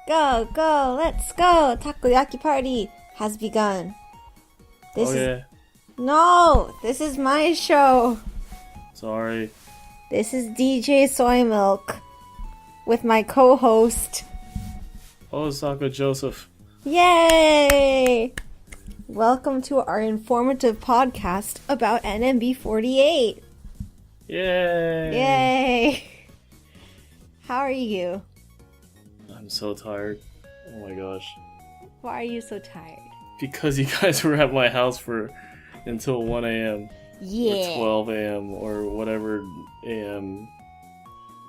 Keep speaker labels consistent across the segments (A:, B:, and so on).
A: Go, go, let's go! Takoyaki party has begun. No, this is my show.
B: Sorry.
A: This is DJ Soymilk with my co-host.
B: Osaka Joseph.
A: Yay! Welcome to our informative podcast about NMB 48.
B: Yay!
A: Yay! How are you?
B: I'm so tired. Oh my gosh.
A: Why are you so tired?
B: Because you guys were at my house for until 1 a.m.
A: Yeah.
B: Or 12 a.m. or whatever a.m.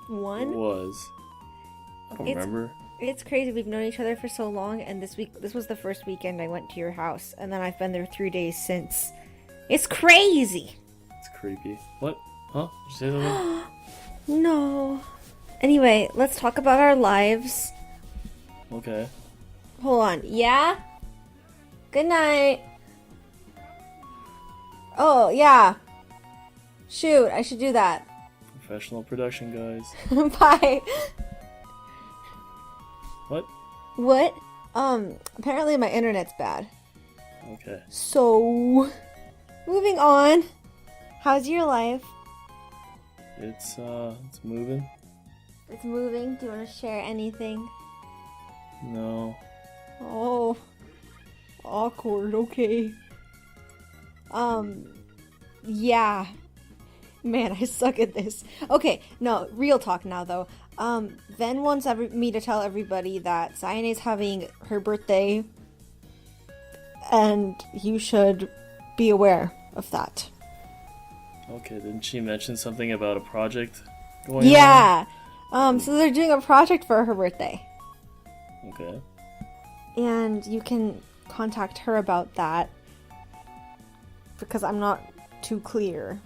A: One?
B: it was. I don't remember.
A: It's crazy. We've known each other for so long, and this was the first weekend I went to your house, and then I've been there 3 days since. It's crazy.
B: It's creepy. What? Huh? Did you say something?
A: No. Anyway, let's talk about our lives.
B: Okay.
A: Hold on. Yeah? Good night. Oh, yeah. Shoot, I should do that.
B: Professional production, guys.
A: Bye.
B: What?
A: What? Apparently my internet's bad.
B: Okay.
A: So, moving on. How's your life?
B: It's moving.
A: It's moving. Do you want to share anything?
B: No.
A: Oh. Awkward, okay. Yeah. Man, I suck at this. Okay, no, real talk now, though. Ven wants me to tell everybody that Sayane's having her birthday, and you should be aware of that.
B: Okay, didn't she mention something about a project going on?
A: Yeah! So they're doing a project for her birthday.
B: Okay.
A: And you can contact her about that, because I'm not too clear.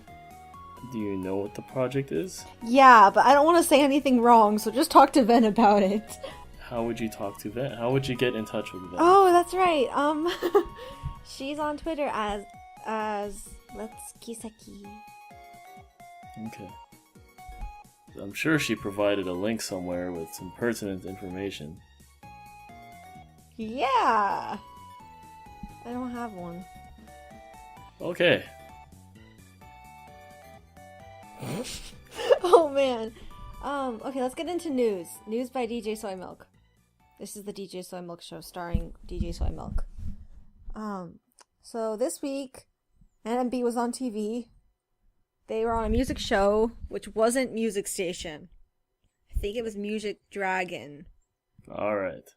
B: Do you know what the project is?
A: Yeah, but I don't want to say anything wrong, so just talk to Ven about it.
B: How would you talk to Ven? How would you get in touch with Ven?
A: Oh, that's right. She's on Twitter as Let's Kiseki.
B: Okay. I'm sure she provided a link somewhere with some pertinent information.
A: Yeah. I don't have one.
B: Okay.
A: Oh man. Okay, let's get into news. News by DJ Soymilk. This is the DJ Soymilk show starring DJ Soymilk. So this week, NMB was on TV. They were on a music show, which wasn't Music Station. I think it was Music Dragon.
B: Alright.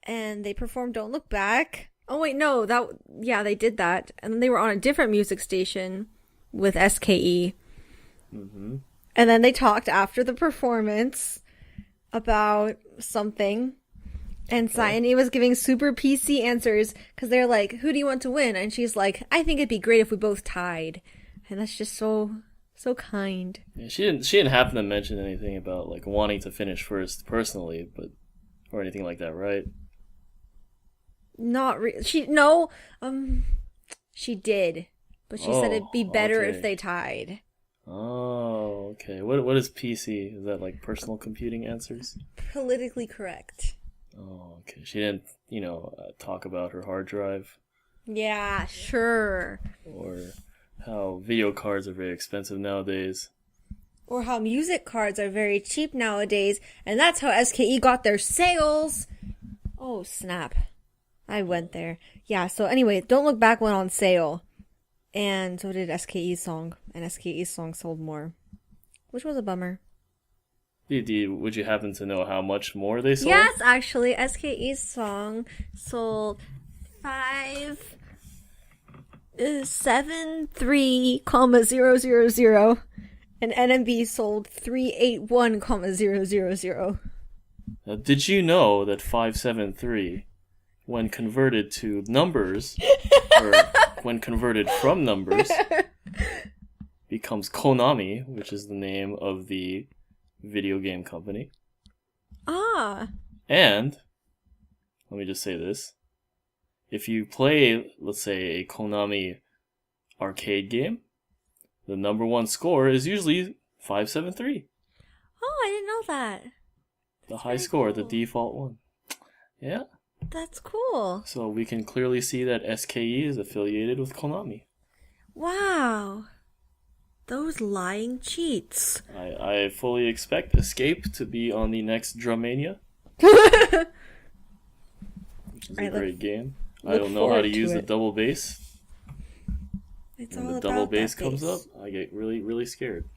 A: And they performed Don't Look Back. Oh wait, no, they did that. And then they were on a different music station with SKE.
B: Mm-hmm.
A: And then they talked after the performance about something. And Sayane was giving super PC answers because they're like, who do you want to win? And she's like, I think it'd be great if we both tied. And that's just so kind.
B: Yeah, she didn't happen to mention anything about like wanting to finish first personally, or anything like that, right?
A: Not she did, but she said it'd be better if they tied.
B: Oh, okay. What is PC? Is that like personal computing answers?
A: Politically correct.
B: Oh, okay. She didn't, talk about her hard drive.
A: Yeah, sure.
B: Or how video cards are very expensive nowadays.
A: Or how music cards are very cheap nowadays, and that's how SKE got their sales. Oh, snap. I went there. Yeah, so anyway, Don't Look Back went on sale. And so did SKE's song. And SKE's song sold more. Which was a bummer.
B: Would you happen to know how much more they sold?
A: Yes, actually, SKE's song sold 573,000, and NMB sold 381,000.
B: Now, did you know that 573, when converted to numbers, or when converted from numbers, becomes Konami, which is the name of the video game company.
A: Ah.
B: And, let me just say this. If you play, let's say, a Konami arcade game, the number one score is usually 573.
A: Oh, I didn't know that.
B: The high score, the default one. Yeah.
A: That's cool.
B: So we can clearly see that SKE is affiliated with Konami.
A: Wow. Those lying cheats.
B: I fully expect Escape to be on the next Drummania. Which is a great game. I don't know how to use the double bass.
A: It's
B: when
A: all
B: the
A: about
B: double bass
A: that
B: comes up, I get really, really scared.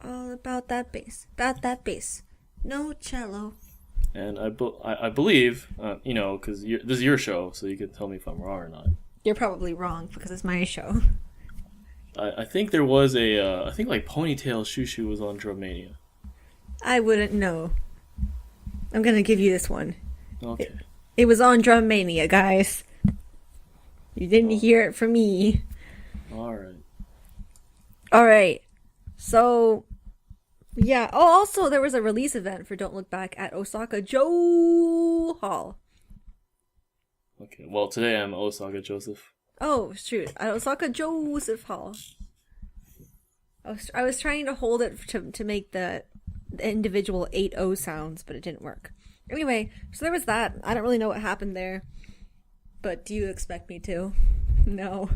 A: All about that bass. About that bass. No cello.
B: And I believe, because this is your show, so you can tell me if I'm wrong or not.
A: You're probably wrong because it's my show.
B: I think there was I think like Ponytail Shushu was on Drummania.
A: I wouldn't know. I'm gonna give you this one.
B: Okay.
A: It was on Drummania, guys. You didn't hear it from me. Alright. So, yeah. Oh, also, there was a release event for Don't Look Back at Osaka Joe Hall.
B: Okay, well, today I'm Osaka Joseph.
A: Oh, shoot. At Osaka Joseph Hall. I was trying to hold it to make the individual 8-0 sounds, but it didn't work. Anyway, so there was that. I don't really know what happened there. But do you expect me to? No.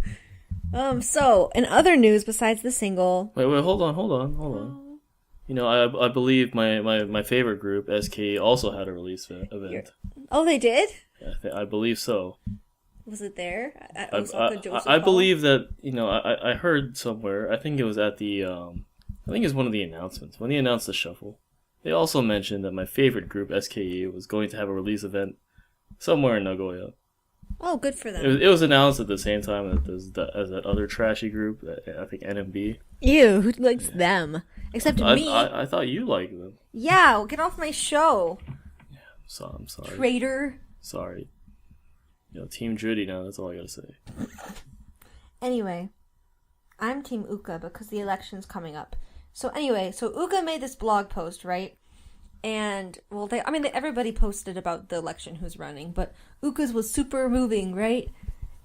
A: So, in other news besides the single...
B: Wait, hold on. You know, I believe my favorite group, SKE, also had a release event.
A: Oh, they did?
B: I believe so.
A: Was it there? At Osaka Joseph
B: I
A: Hall?
B: believe that, I heard somewhere, I think it was at the, I think it was one of the announcements, when they announced the shuffle. They also mentioned that my favorite group, SKE, was going to have a release event somewhere in Nagoya.
A: Oh, good for them.
B: It was announced at the same time as that other trashy group, I think NMB.
A: Ew, who likes them? Except me.
B: I thought you liked them.
A: Yeah, well, get off my show.
B: Yeah, I'm sorry.
A: Traitor.
B: Sorry. Team Judy now, that's all I gotta say.
A: Anyway, I'm Team Uka because the election's coming up. So anyway, Uka made this blog post, right? And, well, everybody posted about the election who's running, but Uka's was super moving, right?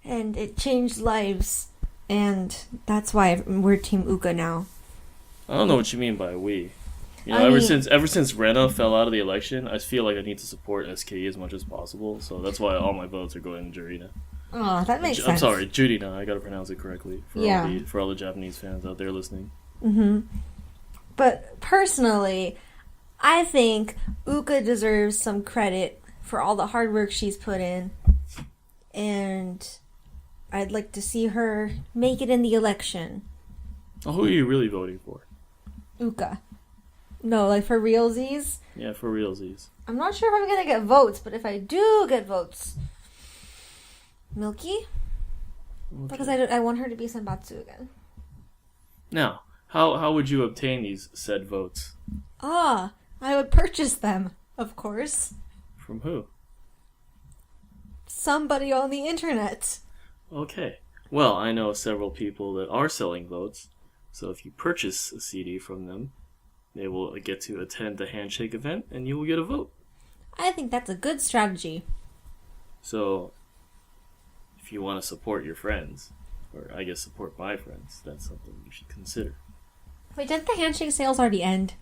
A: And it changed lives, and that's why we're Team Uka now.
B: I don't know what you mean by we. Ever since Rena fell out of the election, I feel like I need to support SKE as much as possible, so that's why all my votes are going to Jurina.
A: Oh, that makes sense.
B: I'm sorry, Jurina, I gotta pronounce it correctly for all the Japanese fans out there listening.
A: Mm-hmm. But personally, I think Uka deserves some credit for all the hard work she's put in. And I'd like to see her make it in the election.
B: Oh, who are you really voting for?
A: Uka. No, like for realsies?
B: Yeah, for realsies.
A: I'm not sure if I'm going to get votes, but if I do get votes, Milky? Okay. Because I want her to be Senbatsu again.
B: Now, how would you obtain these said votes?
A: I would purchase them, of course.
B: From who?
A: Somebody on the internet.
B: Okay. Well, I know several people that are selling votes, so if you purchase a CD from them, they will get to attend the handshake event, and you will get a vote.
A: I think that's a good strategy.
B: So, if you want to support your friends, or I guess support my friends, that's something you should consider.
A: Wait, didn't the handshake sales already end?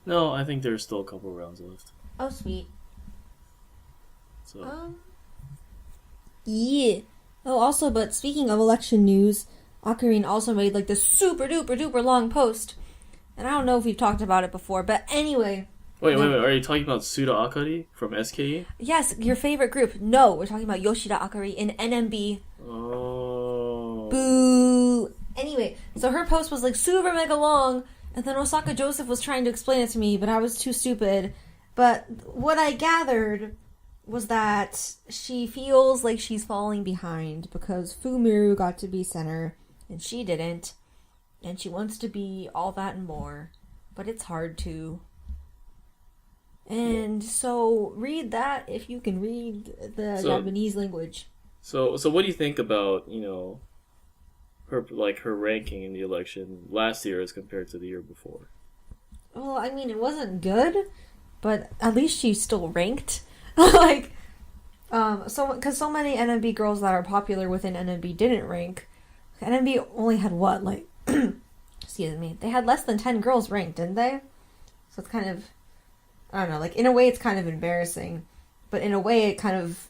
B: No, I think there's still a couple rounds left.
A: Oh, sweet.
B: So.
A: Yeah. Oh, also, but speaking of election news, Ocarina also made like this super duper duper long post. And I don't know if we've talked about it before, but anyway.
B: Wait. Are you talking about Suda Akari from SKE?
A: Yes, your favorite group. No, we're talking about Yoshida Akari in NMB.
B: Oh.
A: Boo. Anyway, so her post was like super mega long, and then Osaka Joseph was trying to explain it to me, but I was too stupid. But what I gathered was that she feels like she's falling behind because Fumiru got to be center, and she didn't. And she wants to be all that and more, but it's hard to. And so read that if you can read the Japanese language.
B: So what do you think about, her ranking in the election last year as compared to the year before?
A: Well, I mean, it wasn't good, but at least she's still ranked. Because so many NMB girls that are popular within NMB didn't rank. NMB only had what, excuse me, they had less than 10 girls ranked, didn't they? So it's kind of, I don't know, in a way it's kind of embarrassing. But in a way, it kind of...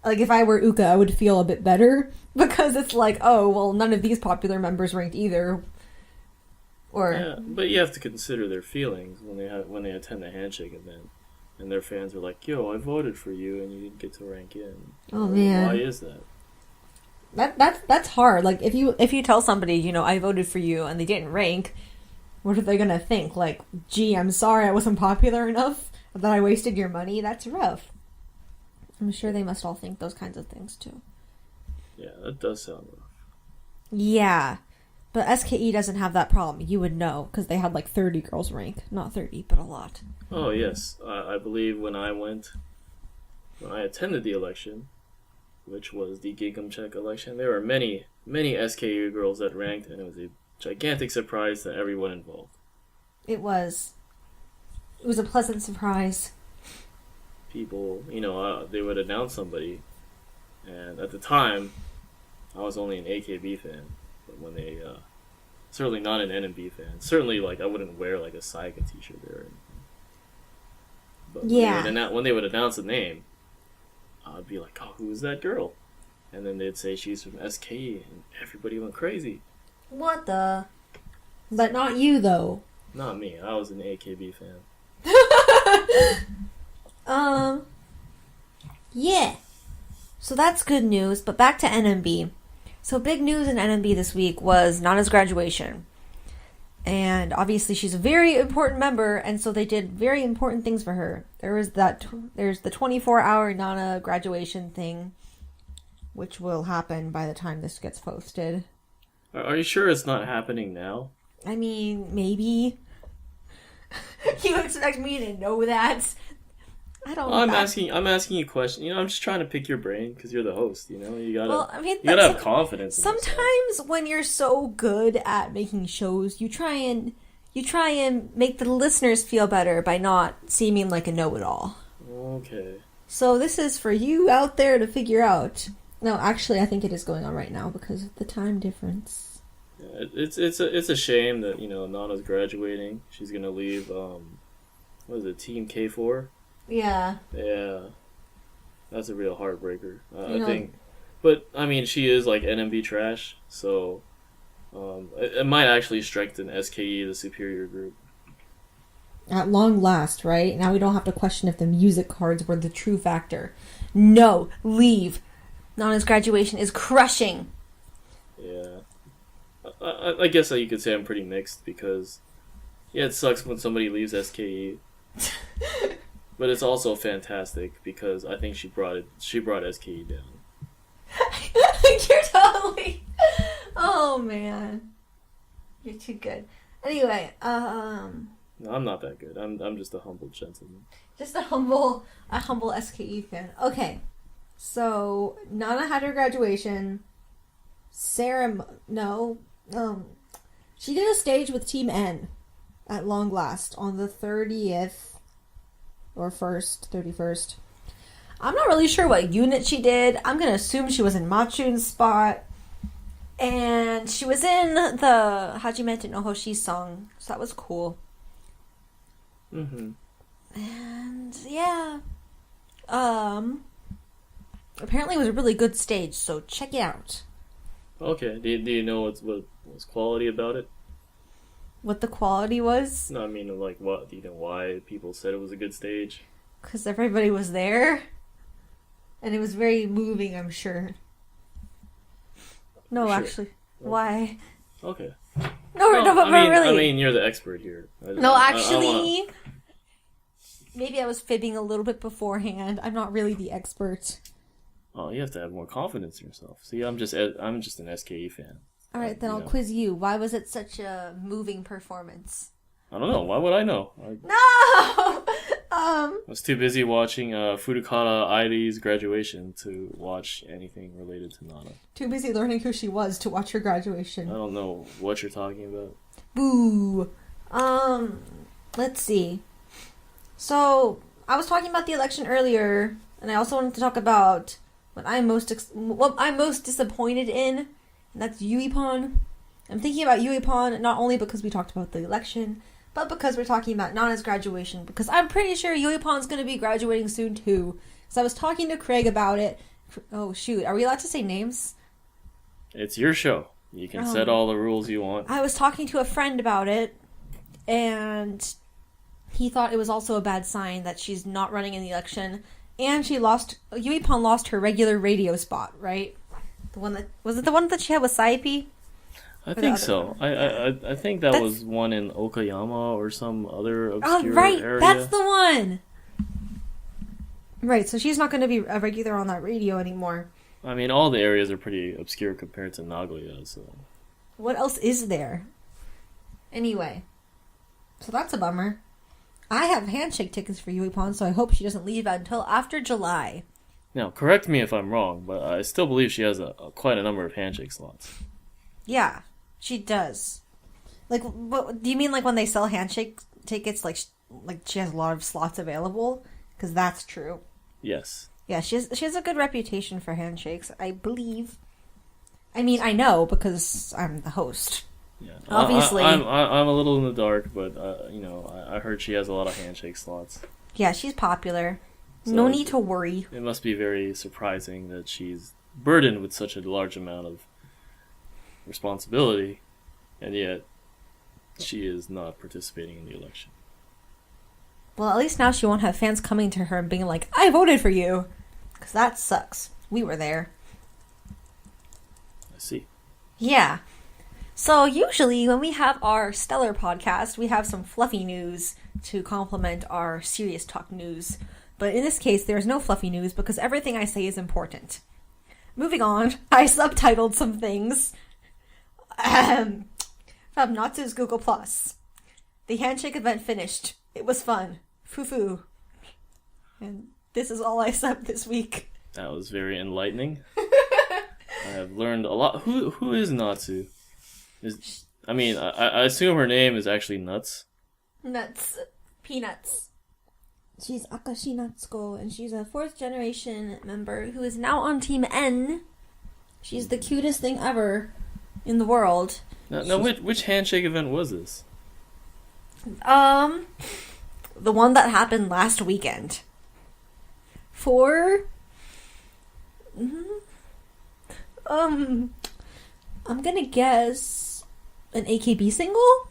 A: Like, if I were Uka, I would feel a bit better. Because it's like, oh, well, none of these popular members ranked either. Or...
B: Yeah, but you have to consider their feelings when they attend the handshake event. And their fans are like, yo, I voted for you and you didn't get to rank in.
A: Oh, man.
B: Why is that?
A: That's hard. Like, if you tell somebody, you know, I voted for you and they didn't rank, what are they gonna think? Like, gee, I'm sorry I wasn't popular enough, that I wasted your money? That's rough. I'm sure they must all think those kinds of things, too.
B: Yeah, that does sound rough.
A: Yeah. But SKE doesn't have that problem. You would know, because they had like 30 girls rank. Not 30, but a lot.
B: Oh, yes. I believe when I attended the election, which was the Gigumcheck election, there were many SKU girls that ranked, and it was a gigantic surprise to everyone involved.
A: It was a pleasant surprise.
B: People, you know, they would announce somebody, and at the time, I was only an AKB fan, but when they, certainly not an NMB fan, certainly, like, I wouldn't wear, like, a Saiga t-shirt there or anything. But
A: yeah.
B: when they would announce a name, I'd be like, oh, who is that girl? And then they'd say she's from SKE, and everybody went crazy.
A: What the? But not you, though.
B: Not me. I was an AKB fan.
A: Yeah. So that's good news, but back to NMB. So big news in NMB this week was Nana's graduation. And obviously she's a very important member, and so they did very important things for her. There's the 24-hour Nana graduation thing, which will happen by the time this gets posted.
B: Are you sure it's not happening now?
A: I mean, maybe. You expect me to know that? I don't know.
B: I'm asking you a question. You know, I'm just trying to pick your brain because you're the host. You know, you gotta.
A: Well, I mean,
B: you gotta have confidence.
A: Sometimes when you're so good at making shows, you try and make the listeners feel better by not seeming like a know-it-all.
B: Okay.
A: So this is for you out there to figure out. No, actually, I think it is going on right now because of the time difference.
B: Yeah, it's a shame that, you know, Nana's graduating. She's gonna leave. What is it? Team K4.
A: Yeah.
B: Yeah. That's a real heartbreaker. I think. But, I mean, she is, like, NMB trash, so it might actually strengthen SKE, the superior group.
A: At long last, right? Now we don't have to question if the music cards were the true factor. No, leave. Nana's graduation is crushing.
B: Yeah. I guess you could say I'm pretty mixed because, yeah, it sucks when somebody leaves SKE. But it's also fantastic because I think she brought SKE down.
A: You're totally... Oh, man. You're too good. Anyway,
B: No, I'm not that good. I'm just a humble gentleman.
A: Just a humble SKE fan. Okay. So, Nana had her graduation. She did a stage with Team N at long last on the 30th or 31st. I'm not really sure what unit she did. I'm going to assume she was in Machun's spot. And she was in the Hajimete no Hoshi song, so that was cool.
B: Mm-hmm.
A: And, yeah. Apparently it was a really good stage, so check it out.
B: Okay. Do you know what was quality about it?
A: What the quality was?
B: No, I mean, like, what? Do you know why people said it was a good stage?
A: Because everybody was there. And it was very moving, I'm sure. No,
B: Sure.
A: actually. Why?
B: Okay.
A: No, but really.
B: I mean, you're the expert here.
A: Actually, maybe I was fibbing a little bit beforehand. I'm not really the expert.
B: Oh, you have to have more confidence in yourself. See, I'm just an SKE fan.
A: All right, then I'll quiz you. Why was it such a moving performance?
B: I don't know. Why would I know?
A: No!
B: I was too busy watching Furukata Aidi's graduation to watch anything related to Nana.
A: Too busy learning who she was to watch her graduation.
B: I don't know what you're talking about.
A: Boo. Let's see. So, I was talking about the election earlier, and I also wanted to talk about what I'm most disappointed in, and that's Yuipon. I'm thinking about Yuipon not only because we talked about the election, but because we're talking about Nana's graduation, because I'm pretty sure Yuipon's going to be graduating soon too. So I was talking to Craig about it. Oh shoot, are we allowed to say names?
B: It's your show. You can set all the rules you want.
A: I was talking to a friend about it, and he thought it was also a bad sign that she's not running in the election, and Yuipon lost her regular radio spot, right? The one that was it the one that she had with Saipi?
B: I think so. I think that was one in Okayama or some other obscure area.
A: That's the one. Right, so she's not going to be a regular on that radio anymore.
B: I mean, all the areas are pretty obscure compared to Nagoya, so...
A: What else is there? Anyway. So that's a bummer. I have handshake tickets for Yuipon, so I hope she doesn't leave until after July.
B: Now, correct me if I'm wrong, but I still believe she has quite a number of handshake slots.
A: Yeah, she does. Like, what do you mean, like, when they sell handshake tickets, like she has a lot of slots available? Because that's true.
B: Yes.
A: Yeah, she has a good reputation for handshakes, I believe. I mean, I know because I'm the host.
B: Yeah,
A: obviously.
B: I'm a little in the dark, but I heard she has a lot of handshake slots.
A: Yeah, she's popular.
B: So
A: no need to worry.
B: It must be very surprising that she's burdened with such a large amount of responsibility, and yet she is not participating in the election.
A: Well, at least now she won't have fans coming to her and being like, I voted for you. Because that sucks. We were there.
B: I see.
A: Yeah. So usually when we have our stellar podcast, we have some fluffy news to complement our serious talk news. But in this case, there's no fluffy news because everything I say is important. Moving on, I subtitled some things from Natsu's Google+. The handshake event finished. It was fun. Foo-foo. And this is all I subbed this week.
B: That was very enlightening. I have learned a lot. Who is Natsu? I assume her name is actually Nuts.
A: Nuts. Peanuts. She's Akashi Natsuko, and she's a 4th generation member who is now on Team N. She's the cutest thing ever in the world.
B: Now which handshake event was this?
A: The one that happened last weekend. I'm gonna guess an AKB single?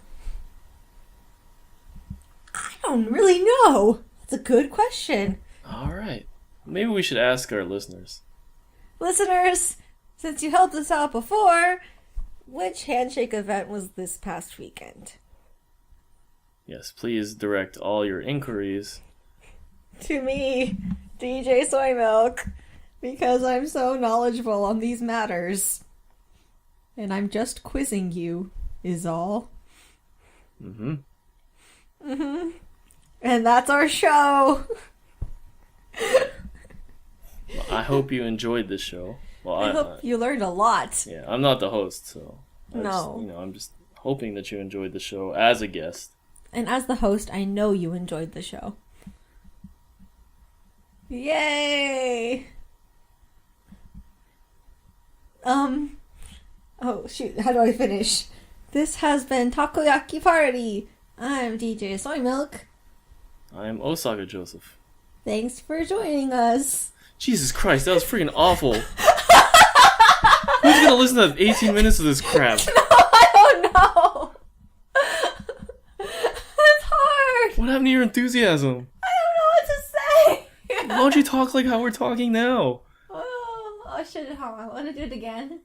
A: I don't really know. That's a good question.
B: Alright. Maybe we should ask our listeners.
A: Listeners, since you helped us out before, which handshake event was this past weekend?
B: Yes, please direct all your inquiries
A: to me, DJ Soymilk, because I'm so knowledgeable on these matters. And I'm just quizzing you, is all.
B: Mm-hmm.
A: Mm-hmm. And that's our show.
B: I hope you enjoyed this show. Well,
A: I hope you learned a lot.
B: Yeah, I'm not the host, so...
A: No.
B: I'm just hoping that you enjoyed the show as a guest.
A: And as the host, I know you enjoyed the show. Yay! Oh shoot, how do I finish? This has been Takoyaki Party. I'm DJ Soymilk.
B: I'm Osaka Joseph.
A: Thanks for joining us.
B: Jesus Christ, that was freaking awful. Who's gonna listen to 18 minutes of this crap?
A: No, I don't know. It's hard.
B: What happened to your enthusiasm?
A: I don't know what to say.
B: Why don't you talk like how we're talking now?
A: Oh shit, I want to do it again.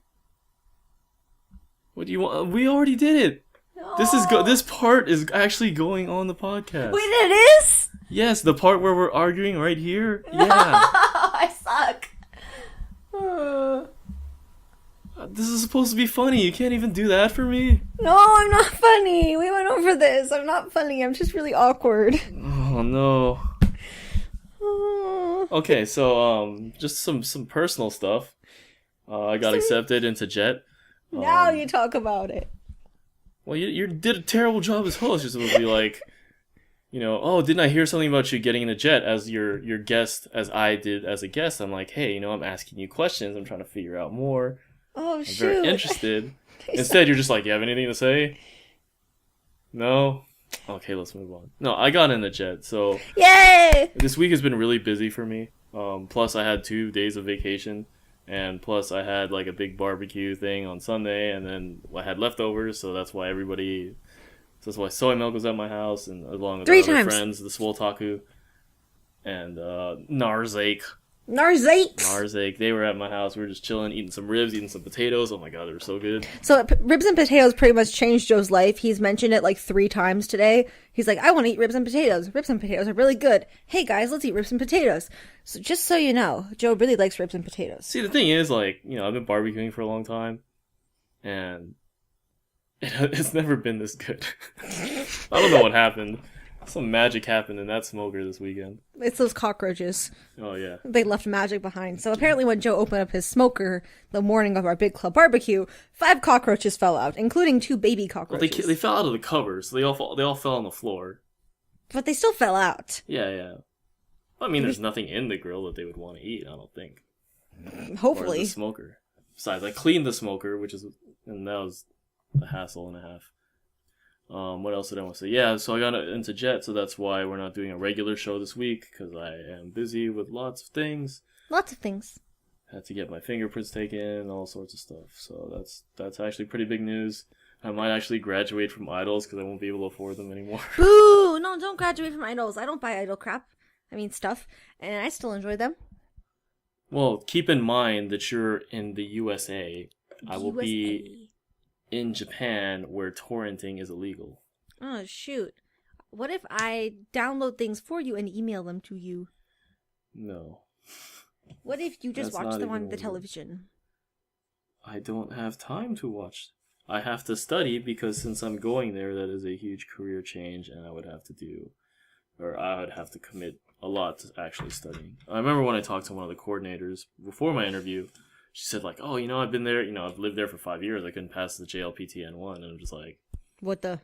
B: What do you want? We already did it.
A: No.
B: This part is actually going on the podcast.
A: Wait, it is?
B: Yes, the part where we're arguing right here.
A: No,
B: Yeah.
A: I suck.
B: This is supposed to be funny. You can't even do that for me.
A: No, I'm not funny. We went over this. I'm not funny. I'm just really awkward.
B: Oh no. Okay, so just some personal stuff. I got accepted into JET.
A: Now you talk about it.
B: Well, you did a terrible job as host. You're supposed to be like, oh, didn't I hear something about you getting in a JET as your guest, as I did as a guest? I'm like, hey, I'm asking you questions. I'm trying to figure out more.
A: Oh,
B: I'm
A: shoot.
B: very interested. Instead, you're just like, you have anything to say? No? Okay, let's move on. No, I got in the jet, so
A: Yay!
B: this week has been really busy for me. Plus, I had 2 days of vacation, and plus I had like a big barbecue thing on Sunday, and then I had leftovers, so that's why Soymilk was at my house, and along with
A: 3
B: our other
A: times.
B: friends, the Swole Taku, and
A: Narzake.
B: Narzake. They were at my house. We were just chilling, eating some ribs, eating some potatoes. Oh my god, they were so good.
A: So ribs and potatoes pretty much changed Joe's life. He's mentioned it like 3 times today. He's like, I want to eat ribs and potatoes. Ribs and potatoes are really good. Hey guys, let's eat ribs and potatoes. So just so you know, Joe really likes ribs and potatoes.
B: See, the thing is, like, I've been barbecuing for a long time, and it's never been this good. I don't know what happened. Some magic happened in that smoker this weekend.
A: It's those cockroaches.
B: Oh, yeah.
A: They left magic behind. So apparently when Joe opened up his smoker the morning of our big club barbecue, 5 cockroaches fell out, including 2 baby
B: Well,
A: cockroaches.
B: they fell out of the cover, so they all fell on the floor.
A: But they still fell out.
B: Yeah. I mean, there's nothing in the grill that they would want to eat, I don't think.
A: Hopefully.
B: Or the smoker. Besides, I cleaned the smoker, and that was a hassle and a half. What else did I want to say? Yeah, so I got into jet, so that's why we're not doing a regular show this week, because I am busy with lots of things.
A: Lots of things.
B: Had to get my fingerprints taken, all sorts of stuff. So that's actually pretty big news. I might actually graduate from idols because I won't be able to afford them anymore.
A: Boo! No, don't graduate from idols. I don't buy idol crap. I mean stuff. And I still enjoy them.
B: Well, keep in mind that you're in the USA. I will be in Japan, where torrenting is illegal.
A: Oh, shoot. What if I download things for you and email them to you?
B: No.
A: What if you just
B: That's
A: watch
B: not
A: them on
B: even
A: the
B: illegal.
A: television?
B: I don't have time to watch. I have to study, because since I'm going there, that is a huge career change, and I would have to commit a lot to actually studying. I remember when I talked to one of the coordinators before my interview, she said like, oh, I've been there, I've lived there for 5 years, I couldn't pass the JLPTN1, and I'm just like,
A: What the?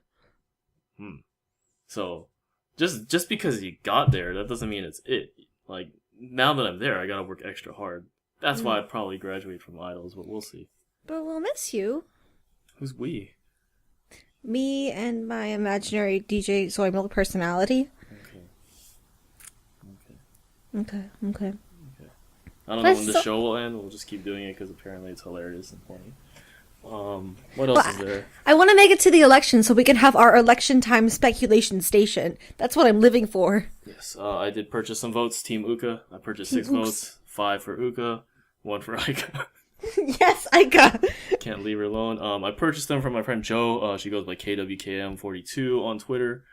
B: So, just because you got there, that doesn't mean it's it. Like, now that I'm there, I gotta work extra hard. That's why I'd probably graduate from idols, but we'll see.
A: But we'll miss you.
B: Who's we?
A: Me and my imaginary DJ Soymilk personality. Okay.
B: I don't know when the show will end. We'll just keep doing it because apparently it's hilarious and funny. What else is there?
A: I want to make it to the election so we can have our election time speculation station. That's what I'm living for.
B: Yes, I did purchase some votes. Team Uka. I purchased 6 votes. 5 for Uka, 1 for Ika.
A: Yes, Ika.
B: Can't leave her alone. I purchased them from my friend Joe. She goes by KWKM42 on Twitter.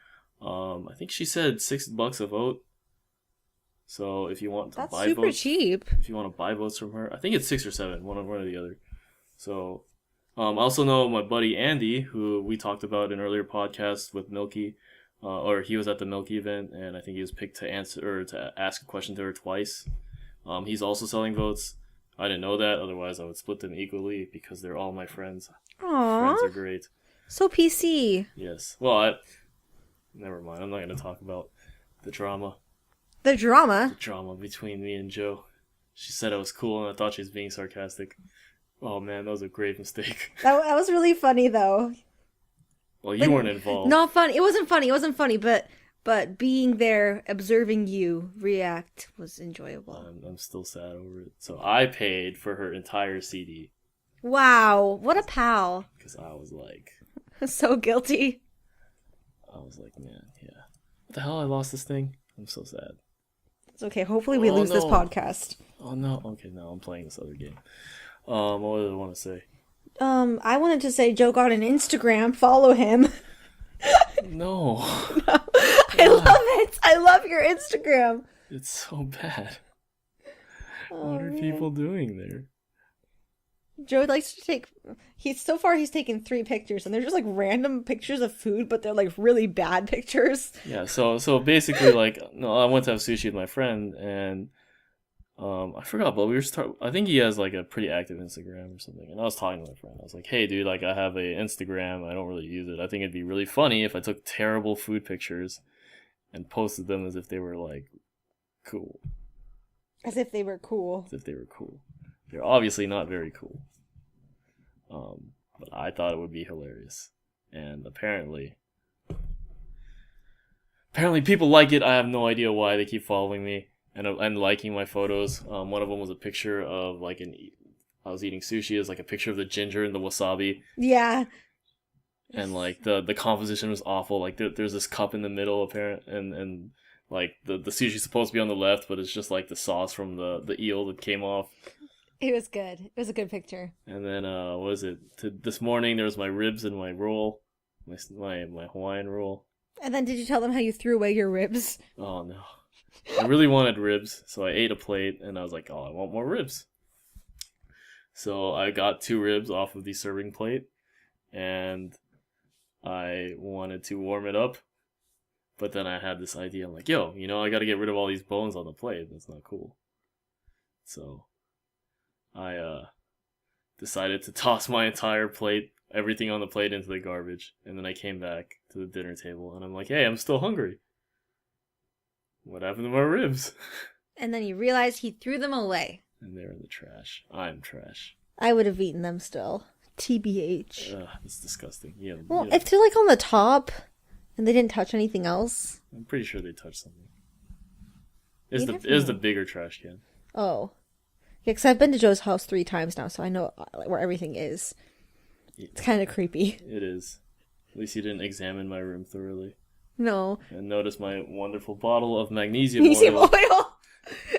B: I think she said $6 a vote. So if you want to
A: That's
B: buy
A: super
B: votes,
A: cheap.
B: if you want to buy votes from her, I think it's 6 or 7, one or the other. So, I also know my buddy Andy, who we talked about in earlier podcasts with Milky, or he was at the Milky event, and I think he was picked to ask a question to her twice. He's also selling votes. I didn't know that, otherwise I would split them equally because they're all my friends.
A: Aww.
B: Friends are great.
A: So PC.
B: Yes. Well, never mind. I'm not going to talk about the drama.
A: The drama.
B: The drama between me and Joe. She said I was cool, and I thought she was being sarcastic. Oh man, that was a grave mistake.
A: That was really funny, though.
B: Well, you weren't involved.
A: Not funny. It wasn't funny, but being there, observing you react was enjoyable.
B: I'm still sad over it. So I paid for her entire CD.
A: Wow, what a pal.
B: Because I was like...
A: So guilty.
B: Man, yeah. What the hell, I lost this thing? I'm so sad.
A: It's okay, hopefully we lose this podcast.
B: Oh no, okay, now I'm playing this other game. What did I want to say?
A: I wanted to say Joe got an Instagram, follow him.
B: No.
A: I love it. I love your Instagram.
B: It's so bad.
A: Oh,
B: What are people doing there?
A: Joe likes to take... He's taken 3 pictures, and they're just, like, random pictures of food, but they're, like, really bad pictures.
B: Yeah, so basically, like, no, I went to have sushi with my friend, and I forgot, but I think he has, like, a pretty active Instagram or something, and I was talking to my friend. I was like, hey, dude, like, I have a Instagram. I don't really use it. I think it'd be really funny if I took terrible food pictures and posted them as if they were, like, cool.
A: As if they were cool.
B: As if they were cool. They're obviously not very cool. But I thought it would be hilarious. And apparently, apparently people like it. I have no idea why they keep following me and liking my photos. One of them was a picture of like I was eating sushi. It's like a picture of the ginger and the wasabi.
A: Yeah.
B: And like the composition was awful. Like there's this cup in the middle apparent, and like the sushi's supposed to be on the left, but it's just like the sauce from the eel that came off.
A: It was good. It was a good picture.
B: And then what was it? This morning there was my ribs and my roll, my Hawaiian roll.
A: And then did you tell them how you threw away your ribs?
B: Oh no. I really wanted ribs, so I ate a plate and I was like, oh, I want more ribs. So I got 2 ribs off of the serving plate and I wanted to warm it up. But then I had this idea. I'm like, yo, I got to get rid of all these bones on the plate. That's not cool. So I decided to toss my entire plate, everything on the plate, into the garbage. And then I came back to the dinner table and I'm like, hey, I'm still hungry. What happened to my ribs?
A: And then you realized he threw them away.
B: And they're in the trash. I'm trash.
A: I would have eaten them still. TBH.
B: Ugh, it's disgusting. Yeah.
A: Well, if they're like on the top and they didn't touch anything else.
B: I'm pretty sure they touched something. It was the bigger trash can.
A: Oh. Yeah, because I've been to Joe's house 3 times now, so I know where everything is. It's kind of creepy.
B: It is. At least you didn't examine my room thoroughly.
A: No.
B: And notice my wonderful bottle of magnesium
A: oil.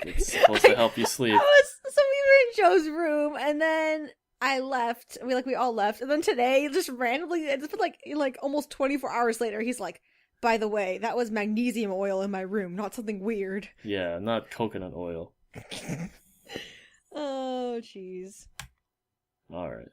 B: It's supposed to help you sleep.
A: So we were in Joe's room, and then I left. We all left, and then today, just randomly, it's been like almost 24 hours later, he's like, by the way, that was magnesium oil in my room, not something weird.
B: Yeah, not coconut oil.
A: Oh, jeez.
B: All right.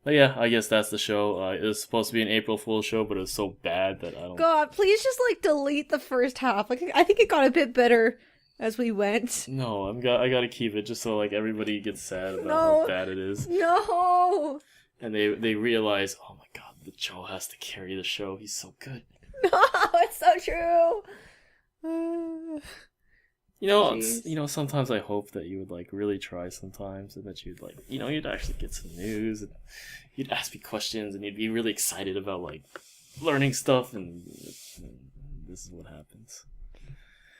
A: But
B: yeah, I guess that's the show. It was supposed to be an April Fool's show, but it was so bad that I don't...
A: God, please just, delete the first half. I think it got a bit better as we went.
B: No, I gotta keep it just so, everybody gets sad about how bad it is.
A: No!
B: And they realize, oh my god, the Joe has to carry the show. He's so good.
A: No, it's so true!
B: Sometimes I hope that you would really try sometimes, and that you'd you'd actually get some news, and you'd ask me questions, and you'd be really excited about learning stuff, and this is what happens.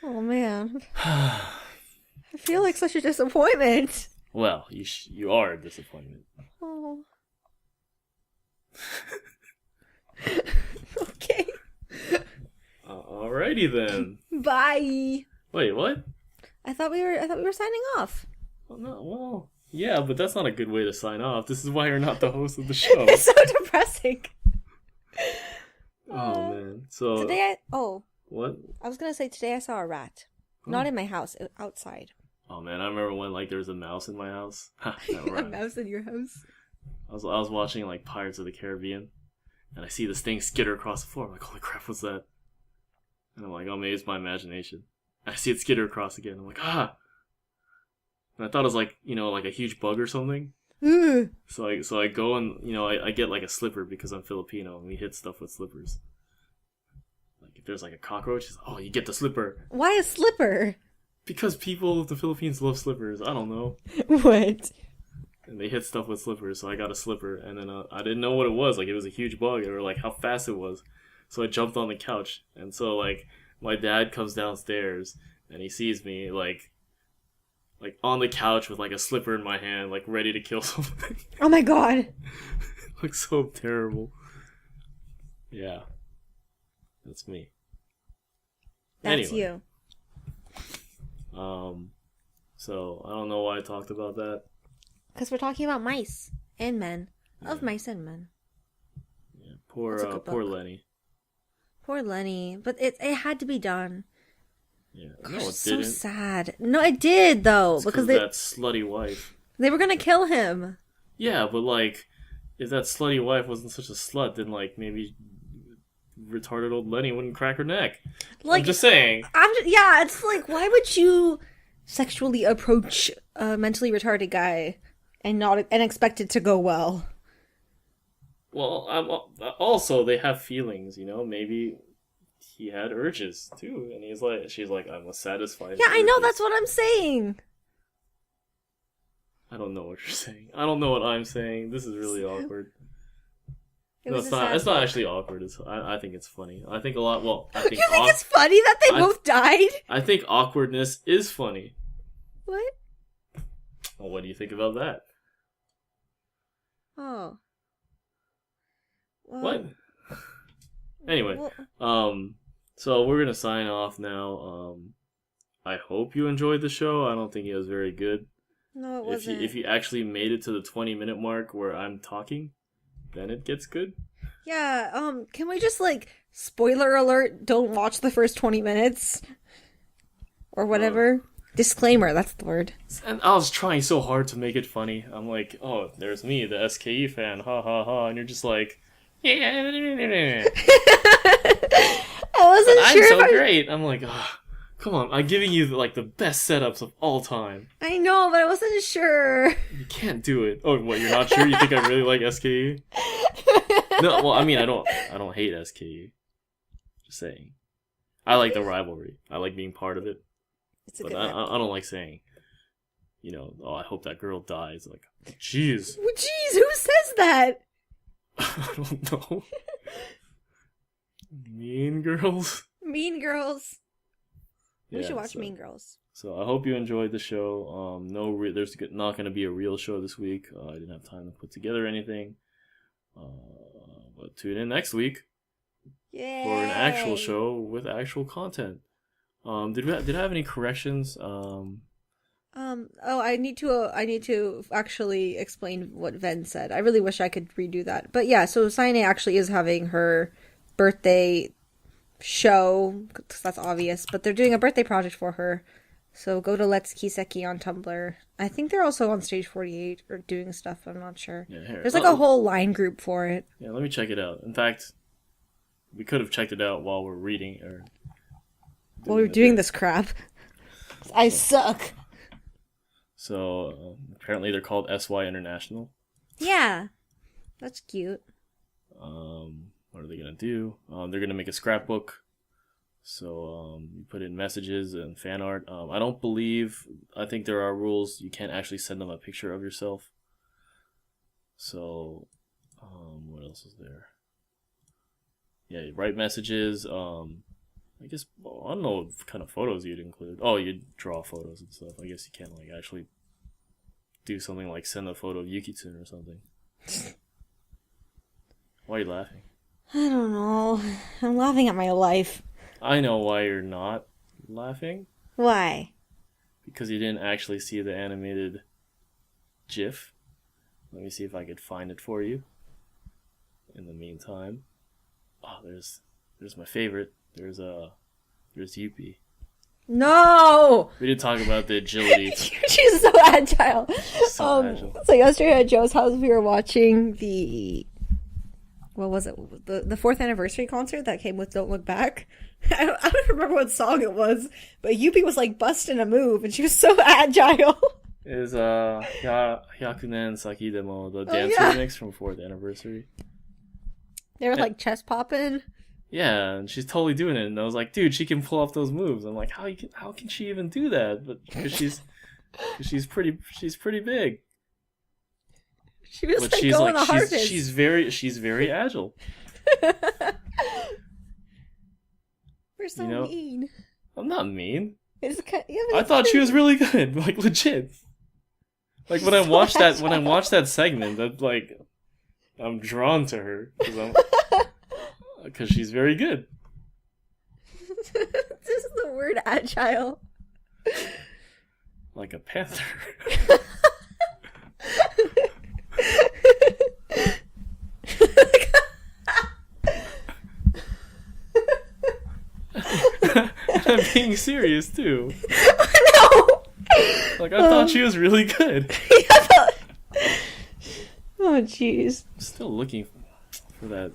A: Oh man, I feel like such a disappointment.
B: Well, you are a disappointment.
A: Oh. Okay.
B: Alrighty then.
A: Bye.
B: Wait, what?
A: I thought we were signing off.
B: Oh, no, well, yeah, but that's not a good way to sign off. This is why you're not the host of the show.
A: It's so depressing.
B: Oh man. So
A: today
B: what?
A: I was gonna say today I saw a rat. Not in my house, outside.
B: Oh man, I remember when there was a mouse in my house.
A: A mouse in your house?
B: I was watching Pirates of the Caribbean, and I see this thing skitter across the floor. I'm like, holy crap, what's that? And I'm like, oh, maybe it's my imagination. I see it skitter across again. I'm like, ah! And I thought it was a huge bug or something. So I go and, I get a slipper because I'm Filipino and we hit stuff with slippers. If there's a cockroach, it's you get the slipper.
A: Why a slipper?
B: Because people of the Philippines love slippers. I don't know.
A: What?
B: And they hit stuff with slippers, so I got a slipper. And then I didn't know what it was. It was a huge bug or how fast it was. So I jumped on the couch. And so my dad comes downstairs and he sees me on the couch with a slipper in my hand, ready to kill something.
A: Oh my god.
B: Looks so terrible. Yeah. That's me.
A: That's
B: anyway.
A: you.
B: So I don't know why I talked about that.
A: Because we're talking about mice and men. Of mice and men.
B: Yeah, poor Lenny.
A: Poor Lenny. But it had to be done.
B: Yeah.
A: Gosh,
B: No, it
A: it's
B: didn't.
A: so sad. No, it did though.
B: It's
A: because
B: that slutty wife.
A: They were gonna kill him.
B: Yeah, but if that slutty wife wasn't such a slut, then maybe retarded old Lenny wouldn't crack her neck. I'm just saying.
A: It's why would you sexually approach a mentally retarded guy and expect it to go well?
B: Well, also they have feelings, maybe he had urges too, and she's like, I must satisfy.
A: Yeah, I know, that's what I'm saying.
B: I don't know what you're saying. I don't know what I'm saying. This is really awkward. No, it's not. It's not actually awkward. I think it's funny. I think a lot. Well, I think
A: you think it's funny that they both died?
B: I think awkwardness is funny.
A: What?
B: Well, what do you think about that?
A: Oh. Well,
B: what? Anyway, so we're gonna sign off now. I hope you enjoyed the show. I don't think it was very good.
A: No, it wasn't.
B: If you actually made it to the 20-minute mark where I'm talking, then it gets good.
A: Yeah, can we just, spoiler alert, don't watch the first 20 minutes? Or whatever. Disclaimer, that's the word.
B: And I was trying so hard to make it funny. I'm like, oh, there's me, the SKE fan, ha ha ha, and you're just like, yeah.
A: I wasn't sure.
B: I'm so great. I'm like, oh, come on, I'm giving you, the best setups of all time.
A: I know, but I wasn't sure.
B: You can't do it. Oh, what, you're not sure? You think I really like SKE? No, well, I mean, I don't hate SKE. Just saying. I like the rivalry. I like being part of it. But I don't like saying, oh, I hope that girl dies. Like, jeez.
A: Jeez, who says that?
B: I don't know. Mean Girls?
A: Mean Girls. We should watch
B: so,
A: Mean Girls.
B: So I hope you enjoyed the show. There's not going to be a real show this week. I didn't have time to put together anything. But tune in next week for an actual show with actual content. Did I have any corrections?
A: I need to actually explain what Ven said. I really wish I could redo that. But yeah, so Saine actually is having her birthday show, because that's obvious, but they're doing a birthday project for her. So go to Let's Kiseki on Tumblr. I think they're also on Stage 48 or doing stuff, I'm not sure. Yeah, there's a whole line group for it.
B: Yeah, let me check it out. In fact, we could have checked it out while we're reading or
A: while we're doing this crap. I suck.
B: So, apparently they're called SY International.
A: Yeah. That's cute.
B: What are they going to do? They're going to make a scrapbook. So, you put in messages and fan art. I think there are rules. You can't actually send them a picture of yourself. So, what else is there? Yeah, you write messages. I guess, I don't know what kind of photos you'd include. Oh, you'd draw photos and stuff. I guess you can't, actually do something like send a photo of Yukitsune or something. Why are you laughing?
A: I don't know. I'm laughing at my life.
B: I know why you're not laughing.
A: Why?
B: Because you didn't actually see the animated GIF. Let me see if I could find it for you. In the meantime. Oh, there's my favorite. There's Yuppie.
A: No!
B: We didn't talk about the agility.
A: She's so agile.
B: Agile.
A: So yesterday at Joe's house, we were watching what was it? The 4th anniversary concert that came with Don't Look Back. I don't remember what song it was, but Yuppie was busting a move, and she was so agile.
B: It was Hyakunen Saki Demo, the dance remix from 4th anniversary.
A: They were chest popping.
B: Yeah, and she's totally doing it, and I was like, dude, she can pull off those moves. I'm like, how can she even do that? But because she's pretty big.
A: She was going the hardest.
B: She's very agile.
A: We're so mean.
B: I'm not mean.
A: I
B: thought she was really good, legit. When I watched that segment, that I'm drawn to her because she's very good.
A: This is the word agile.
B: Like a panther. I'm being serious too.
A: No.
B: I thought she was really good.
A: Oh jeez.
B: I'm still looking for that.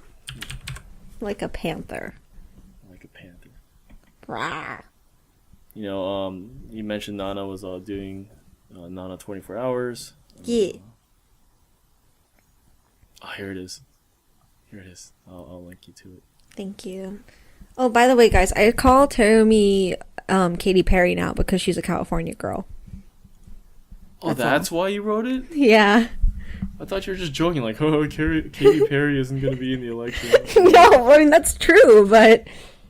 A: Like a panther.
B: Like a panther.
A: Rah.
B: You mentioned Nana was doing Nana 24 Hours.
A: Yeah.
B: Oh, here it is. I'll link you to it.
A: Thank you. Oh, by the way, guys, I call Terumi Katy Perry now because she's a California girl.
B: Oh, that's why you wrote it?
A: Yeah.
B: I thought you were just joking, like, oh, Katy Perry isn't going to be in the election.
A: No, I mean, that's true, but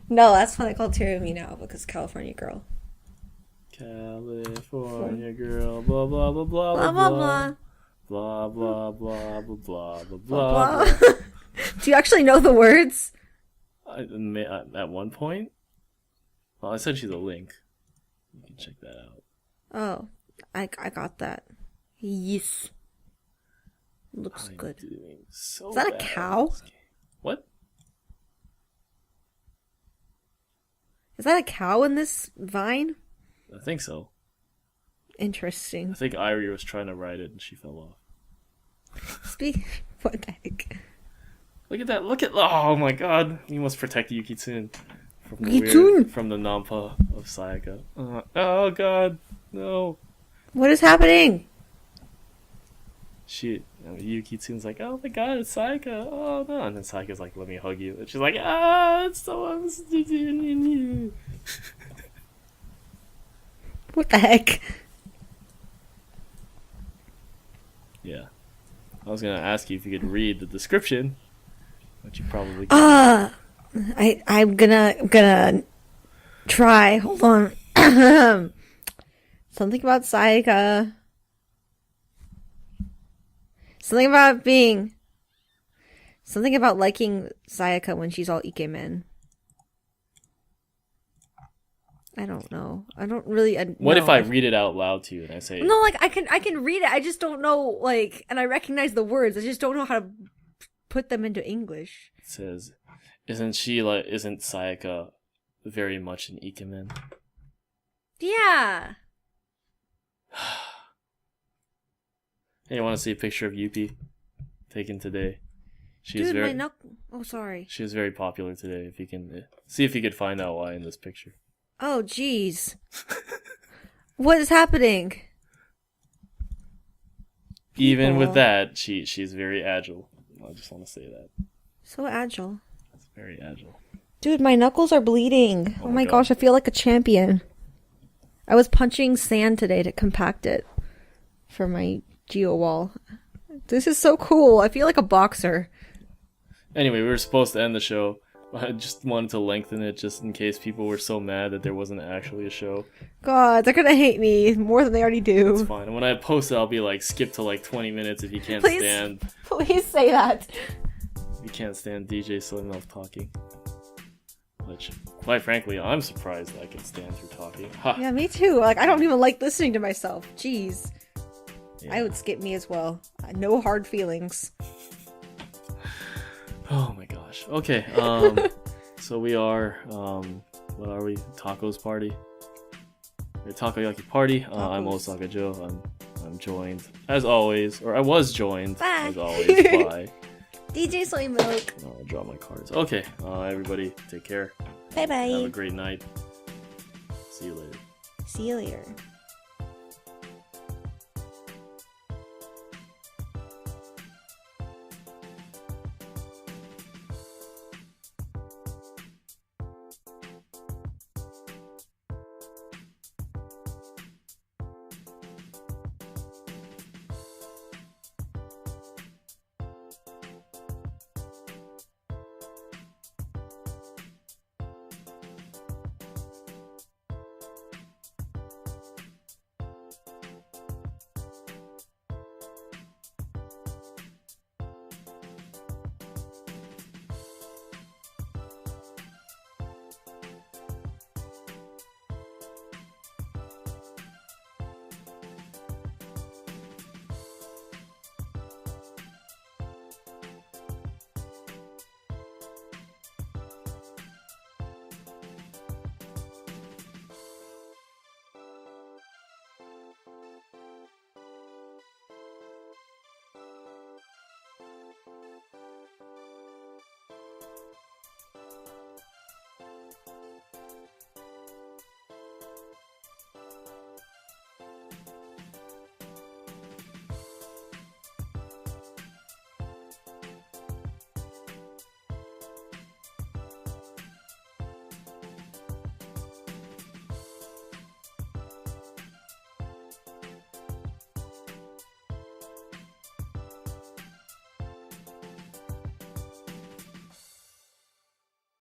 A: no, that's why they call Terry Me Now, because California girl.
B: California girl, blah, blah, blah, blah,
A: Blah, blah, blah.
B: Blah, blah, blah, blah, blah, blah,
A: Blah.
B: blah.
A: Do you actually know the words?
B: At one point? Well, I sent you the link. You can check that out.
A: Oh, I got that. Yes. Looks good.
B: So
A: Is that a
B: bad
A: cow?
B: What?
A: Is that a cow in this vine?
B: I think so.
A: Interesting.
B: I think Irie was trying to ride it and she fell off.
A: What the heck?
B: Look at that! Oh my god! You must protect Yuki-tsun from the from the Nampa of Sayaka. Oh god, no!
A: What is happening?
B: Yuki-tsun's like, oh my god, it's Sayaka! Oh no! And then Sayaka's like, let me hug you. And she's like, it's so.
A: What the heck?
B: Yeah, I was gonna ask you if you could read the description. But you probably can't.
A: I'm gonna try. Hold on. Something about Sayaka. Something about liking Sayaka when she's all ikemen. I don't know. I don't really.
B: What if I read it out loud to you and I say?
A: No, like I can read it. I just don't know. Like, and I recognize the words. I just don't know how to put them into English.
B: It says, isn't Sayaka very much an ikemen?
A: Yeah.
B: Hey, I want to see a picture of Yuppie taken today.
A: Oh, sorry.
B: She was very popular today. If you can see if you could find out why in this picture.
A: Oh, jeez. What is happening?
B: Even with that, she's very agile. I just want to say that.
A: So agile.
B: It's very agile.
A: Dude, my knuckles are bleeding. Oh my gosh, I feel like a champion. I was punching sand today to compact it for my geo wall. This is so cool. I feel like a boxer.
B: Anyway, we were supposed to end the show. I just wanted to lengthen it just in case people were so mad that there wasn't actually a show.
A: God, they're gonna hate me more than they already do.
B: It's fine. And when I post it, I'll be like, skip to like 20 minutes if you can't stand...
A: Please say that.
B: If you can't stand DJ Soymilk talking. Which, quite frankly, I'm surprised I can stand through talking. Ha.
A: Yeah, me too. Like, I don't even like listening to myself. Jeez.
B: Yeah.
A: I would skip me as well. No hard feelings.
B: Oh my gosh. Okay, so we are, what are we? Tacos party? Or Takoyaki party. I'm Osaka Joe. I'm joined, as always, or I was joined, as always, by...
A: DJ Soymilk.
B: I'll draw my cards. Okay, everybody, take care.
A: Bye-bye.
B: Have a great night. See you later.
A: See you later.